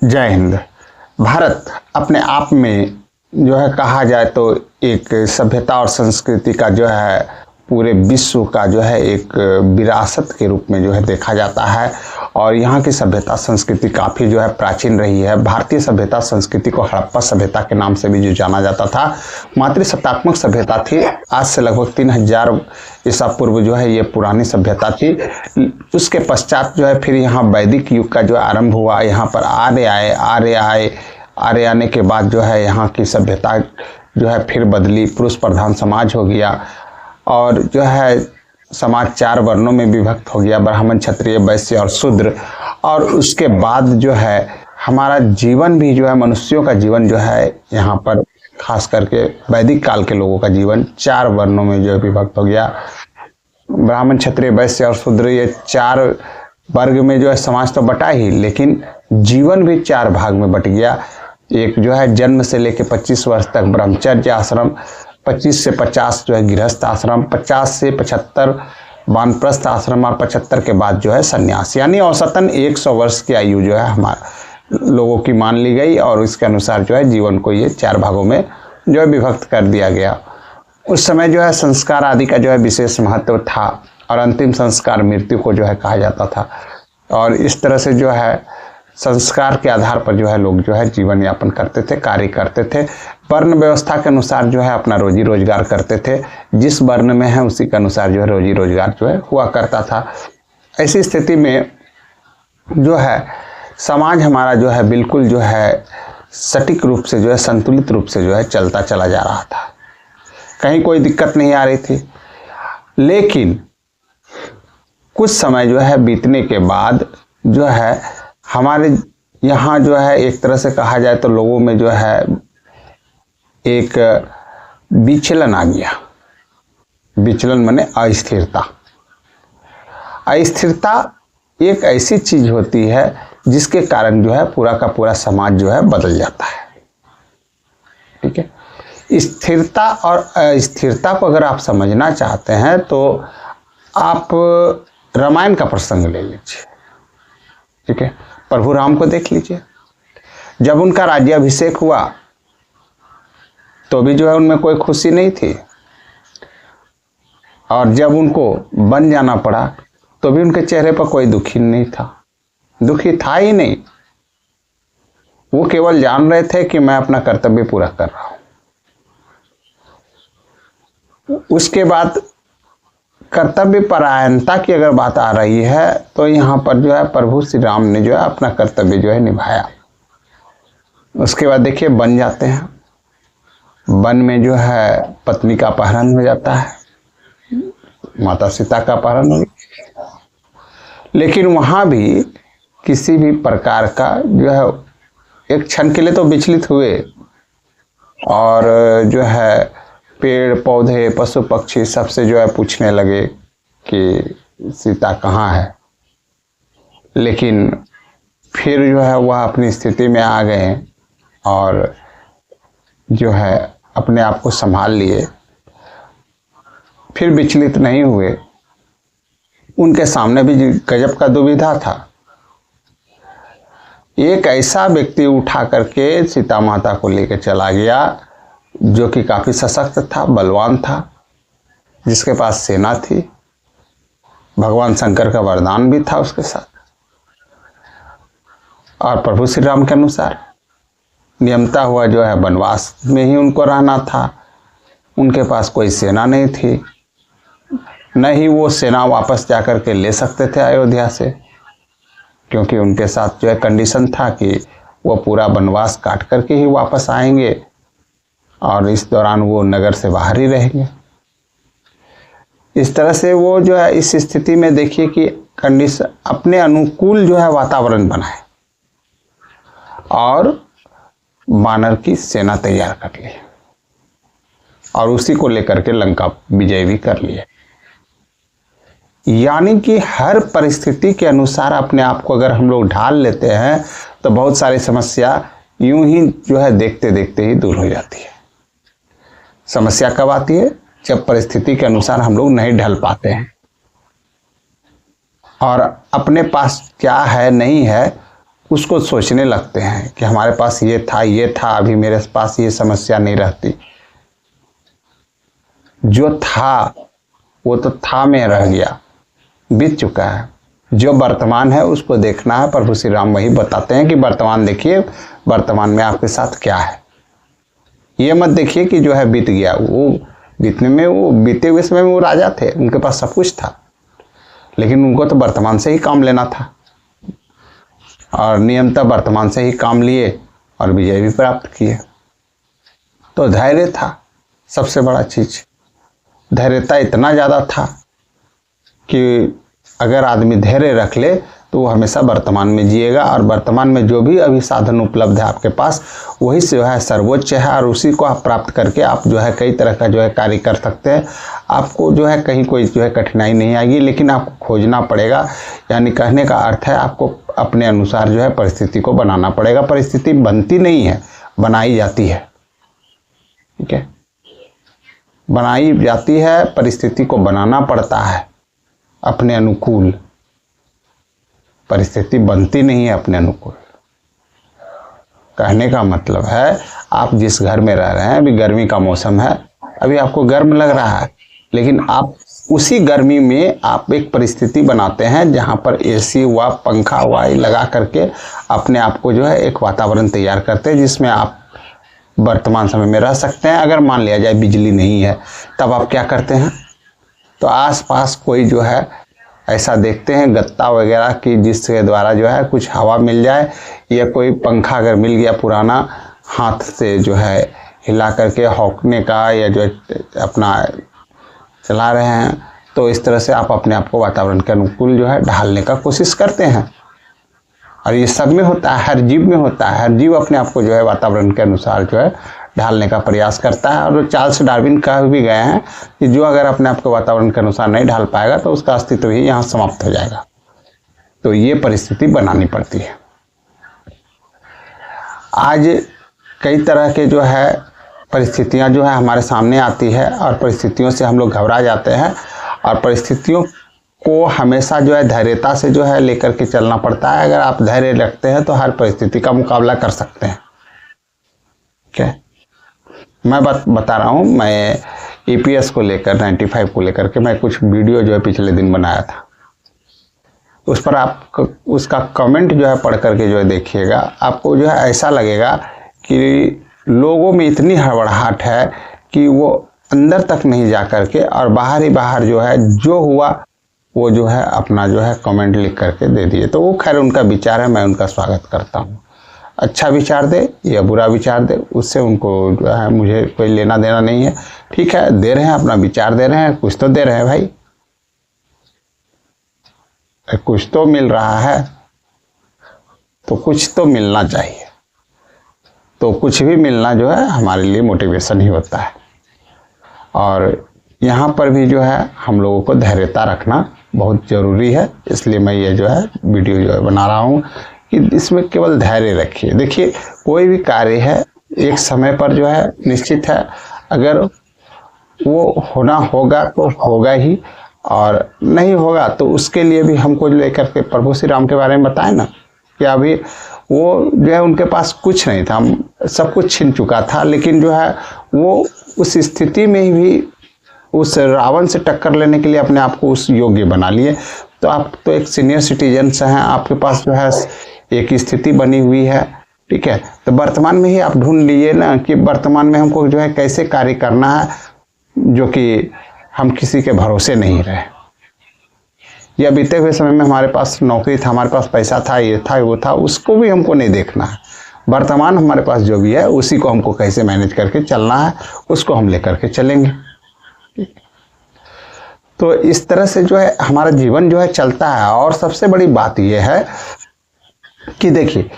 जय हिंद। भारत अपने आप में जो है कहा जाए तो एक सभ्यता और संस्कृति का जो है पूरे विश्व का जो है एक विरासत के रूप में जो है देखा जाता है। और यहाँ की सभ्यता संस्कृति काफ़ी जो है प्राचीन रही है। भारतीय सभ्यता संस्कृति को हड़प्पा सभ्यता के नाम से भी जो जाना जाता था। मातृसत्तात्मक सभ्यता थी। आज से लगभग 3000 ईसा पूर्व जो है ये पुरानी सभ्यता थी। उसके पश्चात जो है फिर यहाँ वैदिक युग का जो आरंभ हुआ। यहाँ पर आर्य आने के बाद जो है यहाँ की सभ्यता जो है फिर बदली। पुरुष प्रधान समाज हो गया और जो है समाज 4 वर्णों में विभक्त हो गया, ब्राह्मण, क्षत्रिय, वैश्य और शूद्र। और उसके बाद जो है हमारा जीवन भी जो है मनुष्यों का जीवन जो है यहाँ पर खास करके वैदिक काल के लोगों का जीवन 4 वर्णों में जो है विभक्त हो गया। ब्राह्मण, क्षत्रिय, वैश्य और शूद्र ये 4 वर्ग में जो है समाज तो बटा ही, लेकिन जीवन भी 4 भाग में बट गया। एक जो है जन्म से लेकर 25 वर्ष तक ब्रह्मचर्य आश्रम, 25 से 50 जो है गृहस्थ आश्रम, 50 से 75 वानप्रस्थ आश्रम और 75 के बाद जो है संन्यास। यानी औसतन 100 वर्ष की आयु जो है हमारे लोगों की मान ली गई और इसके अनुसार जो है जीवन को ये 4 भागों में जो है विभक्त कर दिया गया। उस समय जो है संस्कार आदि का जो है विशेष महत्व था और अंतिम संस्कार मृत्यु को जो है कहा जाता था। और इस तरह से जो है संस्कार के आधार पर जो है लोग जो है जीवन यापन करते थे, कार्य करते थे। वर्ण व्यवस्था के अनुसार जो है अपना रोजी रोजगार करते थे। जिस वर्ण में है उसी के अनुसार जो है रोजी रोजगार जो है हुआ करता था। ऐसी स्थिति में जो है समाज हमारा जो है बिल्कुल जो है सटीक रूप से जो है संतुलित रूप से जो है चलता चला जा रहा था। कहीं कोई दिक्कत नहीं आ रही थी। लेकिन कुछ समय जो है बीतने के बाद जो है हमारे यहाँ जो है एक तरह से कहा जाए तो लोगों में जो है एक विचलन आ गया। विचलन माने अस्थिरता। अस्थिरता एक ऐसी चीज होती है जिसके कारण जो है पूरा का पूरा समाज जो है बदल जाता है। ठीक है। स्थिरता और अस्थिरता को अगर आप समझना चाहते हैं तो आप रामायण का प्रसंग ले लीजिए। ठीक है। प्रभु राम को देख लीजिए। जब उनका राज्याभिषेक हुआ तो भी जो है उनमें कोई खुशी नहीं थी, और जब उनको बन जाना पड़ा तो भी उनके चेहरे पर कोई दुखी नहीं था। दुखी था ही नहीं। वो केवल जान रहे थे कि मैं अपना कर्तव्य पूरा कर रहा हूं। उसके बाद कर्तव्य परायणता की अगर बात आ रही है तो यहाँ पर जो है प्रभु श्री राम ने जो है अपना कर्तव्य जो है निभाया। उसके बाद देखिए बन जाते हैं। वन में जो है पत्नी का अपहरण हो जाता है, माता सीता का अपहरण हो जाता है। लेकिन वहाँ भी किसी भी प्रकार का जो है एक क्षण के लिए तो विचलित हुए और जो है पेड़ पौधे पशु पक्षी सबसे जो है पूछने लगे कि सीता कहाँ है। लेकिन फिर जो है वह अपनी स्थिति में आ गए और जो है अपने आप को संभाल लिए। फिर विचलित नहीं हुए। उनके सामने भी गजब का दुविधा था। एक ऐसा व्यक्ति उठा करके सीता माता को लेकर चला गया जो कि काफी सशक्त था, बलवान था, जिसके पास सेना थी, भगवान शंकर का वरदान भी था उसके साथ। और प्रभु श्री राम के अनुसार नियमता हुआ जो है वनवास में ही उनको रहना था। उनके पास कोई सेना नहीं थी, न ही वो सेना वापस जाकर के ले सकते थे अयोध्या से, क्योंकि उनके साथ जो है कंडीशन था कि वो पूरा वनवास काट करके ही वापस आएंगे और इस दौरान वो नगर से बाहर ही रहेंगे। इस तरह से वो जो है इस स्थिति में देखिए कि कंडीशन अपने अनुकूल जो है वातावरण बनाए और वानर की सेना तैयार कर ली और उसी को लेकर के लंका विजय भी कर लिए। यानी कि हर परिस्थिति के अनुसार अपने आप को अगर हम लोग ढाल लेते हैं तो बहुत सारी समस्या यूं ही जो है देखते देखते ही दूर हो जाती है। समस्या कब आती है? जब परिस्थिति के अनुसार हम लोग नहीं ढल पाते हैं और अपने पास क्या है नहीं है उसको सोचने लगते हैं कि हमारे पास ये था, अभी मेरे पास ये समस्या नहीं रहती। जो था वो तो था में रह गया, बीत चुका है। जो वर्तमान है उसको देखना है। प्रभु श्री राम वही बताते हैं कि वर्तमान देखिए, वर्तमान में आपके साथ क्या है। ये मत देखिए कि जो है बीत गया। वो बीतने में, वो बीते हुए समय में वो राजा थे, उनके पास सब कुछ था, लेकिन उनको तो वर्तमान से ही काम लेना था और नियमतः वर्तमान से ही काम लिए और विजय भी प्राप्त किए। तो धैर्य था सबसे बड़ा चीज। धैर्यता इतना ज़्यादा था कि अगर आदमी धैर्य रख ले तो वो हमेशा वर्तमान में जिएगा, और वर्तमान में जो भी अभी साधन उपलब्ध है आपके पास, वही से जो है सर्वोच्च है, और उसी को आप प्राप्त करके आप जो है कई तरह का जो है कार्य कर सकते हैं। आपको जो है कहीं कोई जो है कठिनाई नहीं आएगी, लेकिन आपको खोजना पड़ेगा। यानी कहने का अर्थ है आपको अपने अनुसार जो है परिस्थिति को बनाना पड़ेगा। परिस्थिति बनती नहीं है, बनाई जाती है। ठीक है, बनाई जाती है, परिस्थिति को बनाना पड़ता है अपने अनुकूल। परिस्थिति बनती नहीं है अपने अनुकूल। कहने का मतलब है आप जिस घर में रह रहे हैं, अभी गर्मी का मौसम है, अभी आपको गर्म लग रहा है, लेकिन आप उसी गर्मी में आप एक परिस्थिति बनाते हैं जहां पर एसी हुआ, पंखा हुआ लगा करके अपने आप को जो है एक वातावरण तैयार करते हैं जिसमें आप वर्तमान समय में रह सकते हैं। अगर मान लिया जाए बिजली नहीं है, तब आप क्या करते हैं? तो आसपास कोई जो है ऐसा देखते हैं गत्ता वगैरह की जिसके द्वारा जो है कुछ हवा मिल जाए, या कोई पंखा अगर मिल गया पुराना, हाथ से जो है हिला करके हौंकने का, या जो अपना चला रहे हैं, तो इस तरह से आप अपने आप को वातावरण के अनुकूल जो है ढालने का कोशिश करते हैं। और ये सब में होता है, हर जीव में होता है। हर जीव अपने आप को जो है वातावरण के अनुसार जो है ढालने का प्रयास करता है। और चार्ल्स डार्विन कह भी गए हैं कि जो अगर अपने आप को वातावरण के अनुसार नहीं ढाल पाएगा तो उसका अस्तित्व ही यहाँ समाप्त हो जाएगा। तो ये परिस्थिति बनानी पड़ती है। आज कई तरह के जो है परिस्थितियाँ जो है हमारे सामने आती है, और परिस्थितियों से हम लोग घबरा जाते हैं, और परिस्थितियों को हमेशा जो है धैर्यता से जो है लेकर के चलना पड़ता है। अगर आप धैर्य रखते हैं तो हर परिस्थिति का मुकाबला कर सकते हैं। क्या मैं बता रहा हूँ, मैं EPS को लेकर 95 को लेकर के मैं कुछ वीडियो जो है पिछले दिन बनाया था। उस पर आप उसका कमेंट जो है पढ़ करके जो है देखिएगा, आपको जो है ऐसा लगेगा कि लोगों में इतनी हड़बड़ाहट है कि वो अंदर तक नहीं जा करके और बाहर ही बाहर जो है जो हुआ वो जो है अपना जो है कमेंट लिख करके दे दिए। तो वो खैर उनका विचार है, मैं उनका स्वागत करता हूँ। अच्छा विचार दे या बुरा विचार दे, उससे उनको जो है मुझे कोई लेना देना नहीं है। ठीक है, दे रहे हैं अपना विचार दे रहे हैं, कुछ तो दे रहे हैं भाई, कुछ तो मिल रहा है, तो कुछ तो मिलना चाहिए। तो कुछ भी मिलना जो है हमारे लिए मोटिवेशन ही होता है। और यहाँ पर भी जो है हम लोगों को धैर्यता रखना बहुत ज़रूरी है। इसलिए मैं ये जो है वीडियो जो है बना रहा हूँ कि इसमें केवल धैर्य रखिए। देखिए, कोई भी कार्य है एक समय पर जो है निश्चित है, अगर वो होना होगा तो होगा ही, और नहीं होगा तो उसके लिए भी हमको लेकर के प्रभु श्री राम के बारे में बताएं ना कि अभी वो जो है उनके पास कुछ नहीं था, सब कुछ छिन चुका था, लेकिन जो है वो उस स्थिति में भी उस रावण से टक्कर लेने के लिए अपने आप को उस योग्य बना लिए। तो आप तो एक सीनियर सिटीजन्स हैं, आपके पास जो है एक स्थिति बनी हुई है। ठीक है, तो वर्तमान में ही आप ढूंढ लीजिए ना कि वर्तमान में हमको जो है कैसे कार्य करना है, जो कि हम किसी के भरोसे नहीं रहे। या बीते हुए समय में हमारे पास नौकरी था, हमारे पास पैसा था, ये था वो था, उसको भी हमको नहीं देखना है। वर्तमान हमारे पास जो भी है उसी को हमको कैसे मैनेज करके चलना है, उसको हम लेकर के चलेंगे। तो इस तरह से जो है हमारा जीवन जो है चलता है। और सबसे बड़ी बात यह है कि देखिए,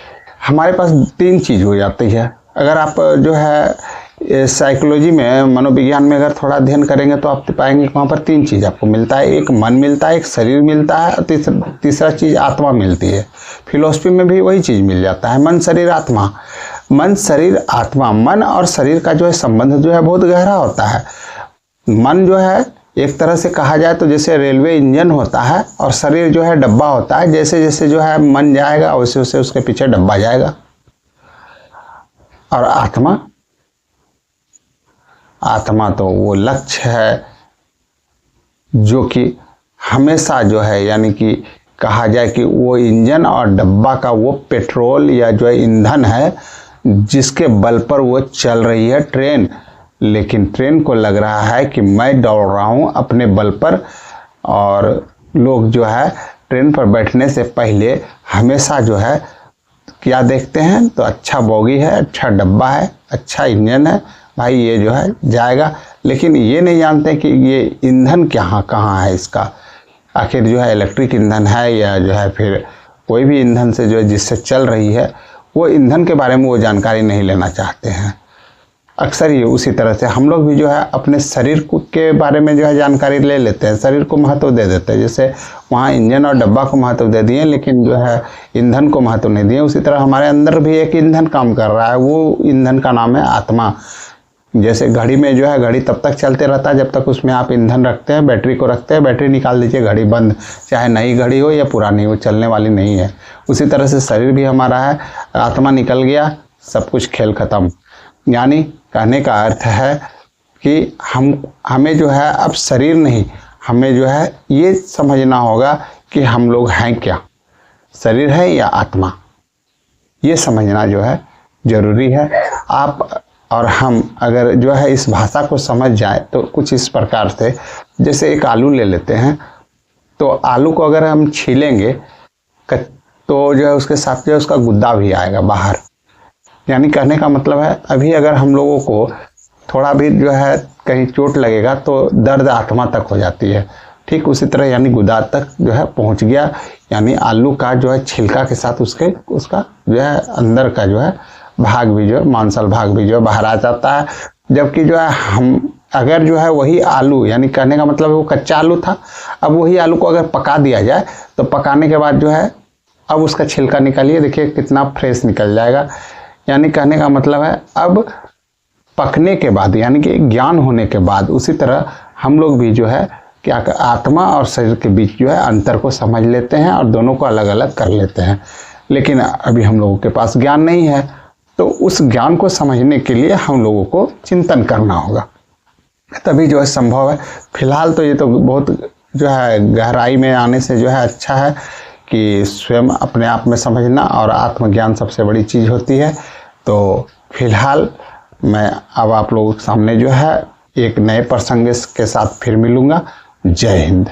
हमारे पास 3 चीज़ हो जाती है। अगर आप जो है साइकोलॉजी में, मनोविज्ञान में अगर थोड़ा अध्ययन करेंगे तो आप पाएंगे कि वहाँ पर 3 चीज़ आपको मिलता है। एक मन मिलता है, एक शरीर मिलता है, और तीसरा चीज़ आत्मा मिलती है। फिलॉसफी में भी वही चीज़ मिल जाता है, मन शरीर आत्मा। मन शरीर आत्मा, मन और शरीर का जो है संबंध जो है बहुत गहरा होता है। मन जो है एक तरह से कहा जाए तो जैसे रेलवे इंजन होता है और शरीर जो है डब्बा होता है, जैसे जैसे जो है मन जाएगा वैसे वैसे उसके पीछे डब्बा जाएगा। और आत्मा, आत्मा तो वो लक्ष्य है जो कि हमेशा जो है, यानी कि कहा जाए कि वो इंजन और डब्बा का वो पेट्रोल या जो है ईंधन है जिसके बल पर वो चल रही है ट्रेन। लेकिन ट्रेन को लग रहा है कि मैं दौड़ रहा हूँ अपने बल पर, और लोग जो है ट्रेन पर बैठने से पहले हमेशा जो है क्या देखते हैं, तो अच्छा बोगी है, अच्छा डब्बा है, अच्छा इंजन है, भाई ये जो है जाएगा। लेकिन ये नहीं जानते कि ये ईंधन कहाँ है इसका, आखिर जो है इलेक्ट्रिक ईंधन है या जो है फिर कोई भी ईंधन से जो है जिससे चल रही है, वो ईंधन के बारे में वो जानकारी नहीं लेना चाहते हैं। अक्सर ये उसी तरह से हम लोग भी जो है अपने शरीर के बारे में जो है जानकारी ले लेते हैं, शरीर को महत्व दे देते हैं। जैसे वहाँ इंजन और डब्बा को महत्व दे दिए लेकिन जो है ईंधन को महत्व नहीं दिए, उसी तरह हमारे अंदर भी एक ईंधन काम कर रहा है, वो ईंधन का नाम है आत्मा। जैसे घड़ी में जो है, घड़ी तब तक चलते रहता है जब तक उसमें आप ईंधन रखते हैं, बैटरी को रखते हैं, बैटरी निकाल दीजिए घड़ी बंद, चाहे नई घड़ी हो या पुरानी, वो चलने वाली नहीं है। उसी तरह से शरीर भी हमारा है, आत्मा निकल गया सब कुछ खेल खत्म। यानी कहने का अर्थ है कि हमें जो है अब शरीर नहीं, हमें जो है ये समझना होगा कि हम लोग हैं क्या, शरीर है या आत्मा, ये समझना जो है ज़रूरी है। आप और हम अगर जो है इस भाषा को समझ जाए तो कुछ इस प्रकार से, जैसे एक आलू ले लेते हैं, तो आलू को अगर हम छीलेंगे तो जो है उसके साथ जो है उसका गुद्दा भी आएगा बाहर। यानी कहने का मतलब है अभी अगर हम लोगों को थोड़ा भी जो है कहीं चोट लगेगा तो दर्द आत्मा तक हो जाती है। ठीक उसी तरह यानी गुदा तक जो है पहुंच गया, यानी आलू का जो है छिलका के साथ उसका जो है अंदर का जो है भाग भी जो है, मांसल भाग भी जो है बाहर आ जाता है। जबकि जो है हम अगर जो है वही आलू, यानी कहने का मतलब वो कच्चा आलू था, अब वही आलू को अगर पका दिया जाए तो पकाने के बाद जो है अब उसका छिलका निकालिए, देखिए कितना फ्रेश निकल जाएगा। यानी कहने का मतलब है अब पकने के बाद, यानी कि ज्ञान होने के बाद, उसी तरह हम लोग भी जो है क्या आत्मा और शरीर के बीच जो है अंतर को समझ लेते हैं और दोनों को अलग अलग कर लेते हैं। लेकिन अभी हम लोगों के पास ज्ञान नहीं है, तो उस ज्ञान को समझने के लिए हम लोगों को चिंतन करना होगा, तभी जो है संभव है। फिलहाल तो ये तो बहुत जो है गहराई में आने से जो है अच्छा है कि स्वयं अपने आप में समझना, और आत्मज्ञान सबसे बड़ी चीज़ होती है। तो फिलहाल मैं अब आप लोगों के सामने जो है एक नए प्रसंग के साथ फिर मिलूँगा। जय हिंद।